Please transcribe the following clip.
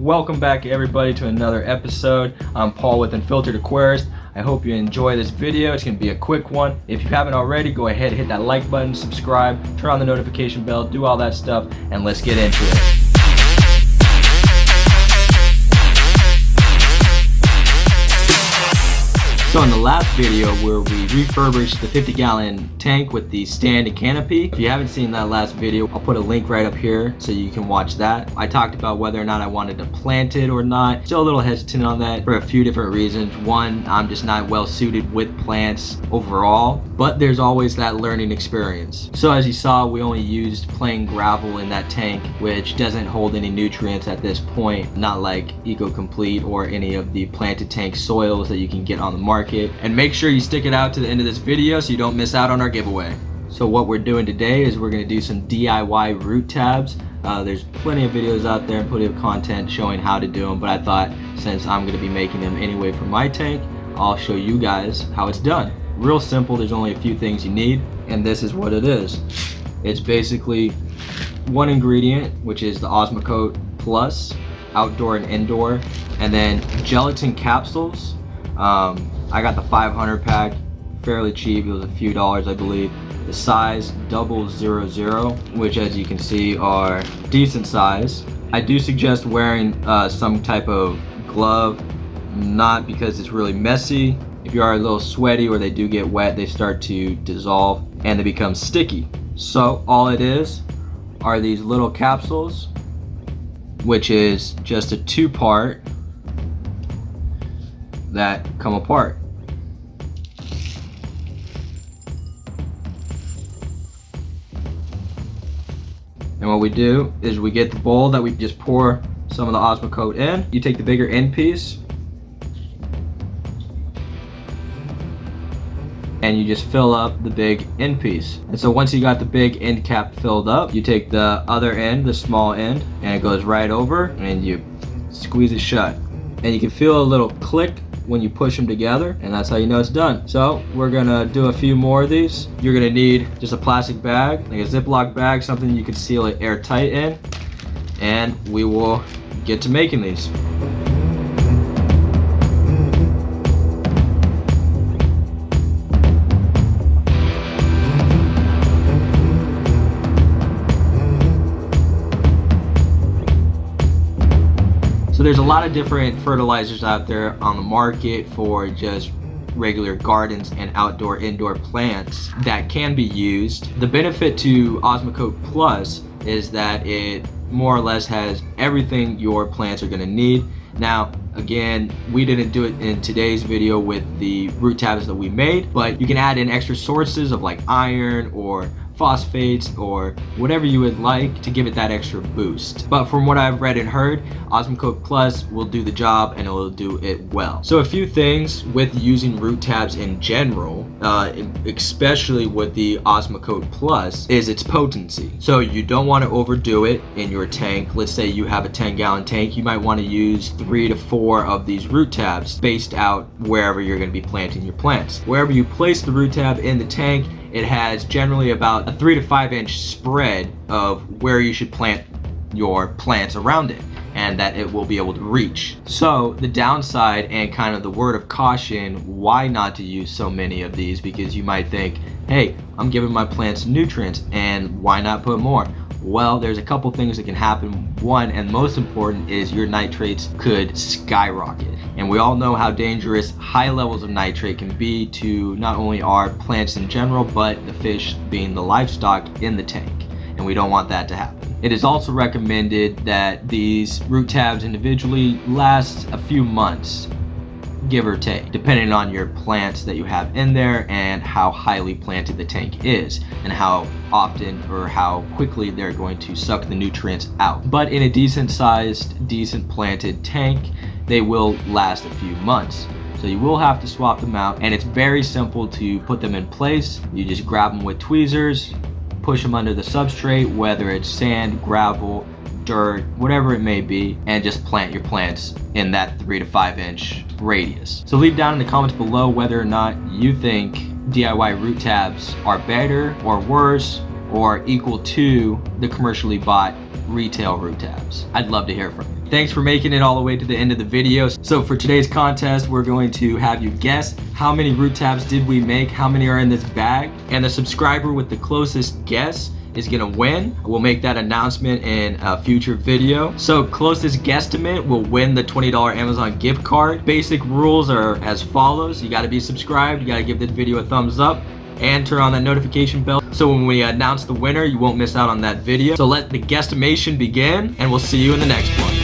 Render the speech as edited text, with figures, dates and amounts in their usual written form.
Welcome back everybody to another episode. I'm Paul with Unfiltered Aquarist. I hope you enjoy this video. It's going to be a quick one. If you haven't already, go ahead, hit that like button, subscribe, turn on the notification bell, do all that stuff, and let's get into it. So in the last video where we refurbished the 50-gallon tank with the stand and canopy, if you haven't seen that last video, I'll put a link right up here so you can watch that. I talked about whether or not I wanted to plant it or not. Still a little hesitant on that for a few different reasons. One, I'm just not well suited with plants overall, but there's always that learning experience. So as you saw, we only used plain gravel in that tank, which doesn't hold any nutrients at this point, not like Eco-Complete or any of the planted tank soils that you can get on the market. And make sure you stick it out to the end of this video so you don't miss out on our giveaway. So what we're doing today is we're going to do some DIY root tabs. There's plenty of videos out there and plenty of content showing how to do them, but I thought since I'm going to be making them anyway for my tank, I'll show you guys how it's done. Real simple, there's only a few things you need, and this is what it is. It's basically one ingredient, which is the Osmocote Plus, outdoor and indoor, and then gelatin capsules. I got the 500 pack, fairly cheap, it was a few dollars I believe. The size 000, which as you can see are decent size. I do suggest wearing some type of glove, not because it's really messy. If you are a little sweaty or they do get wet, they start to dissolve and they become sticky. So all it is are these little capsules, which is just a 2-part that come apart. And what we do is we get the bowl that we just pour some of the Osmocote in. You take the bigger end piece and you just fill up the big end piece. And so once you got the big end cap filled up, you take the other end, the small end, and it goes right over and you squeeze it shut. And you can feel a little click when you push them together, and that's how you know it's done. So we're gonna do a few more of these. You're gonna need just a plastic bag, like a Ziploc bag, something you can seal it airtight in, and we will get to making these. So there's a lot of different fertilizers out there on the market for just regular gardens and outdoor indoor plants that can be used. The benefit to Osmocote Plus is that it more or less has everything your plants are going to need. Now again, we didn't do it in today's video with the root tabs that we made, but you can add in extra sources of like iron or phosphates or whatever you would like to give it that extra boost. But from what I've read and heard, Osmocote Plus will do the job and it will do it well. So a few things with using root tabs in general, especially with the Osmocote Plus, is its potency. So you don't want to overdo it in your tank. Let's say you have a 10-gallon tank, you might want to use 3 to 4 of these root tabs spaced out wherever you're going to be planting your plants. Wherever you place the root tab in the tank, it has generally about a 3 to 5 inch spread of where you should plant your plants around it, and that it will be able to reach. So the downside and kind of the word of caution why not to use so many of these, because you might think, hey, I'm giving my plants nutrients and why not put more? Well, there's a couple things that can happen. One, and most important, is your nitrates could skyrocket. And we all know how dangerous high levels of nitrate can be to not only our plants in general, but the fish being the livestock in the tank. And we don't want that to happen. It is also recommended that these root tabs individually last a few months, give or take, depending on your plants that you have in there and how highly planted the tank is and how often or how quickly they're going to suck the nutrients out. But in a decent sized, decent planted tank, they will last a few months. So you will have to swap them out, and it's very simple to put them in place. You just grab them with tweezers, push them under the substrate, whether it's sand, gravel, dirt, whatever it may be, and just plant your plants in that 3 to 5 inch radius. So leave down in the comments below whether or not you think DIY root tabs are better or worse or equal to the commercially bought retail root tabs. I'd love to hear from you. Thanks for making it all the way to the end of the video. So for today's contest, we're going to have you guess how many root tabs did we make, how many are in this bag, and the subscriber with the closest guess is gonna win. We'll make that announcement in a future video. So closest guesstimate will win the $20 Amazon gift card. Basic rules are as follows. You gotta be subscribed, you gotta give this video a thumbs up, and turn on that notification bell so when we announce the winner, you won't miss out on that video. So let the guesstimation begin, and we'll see you in the next one.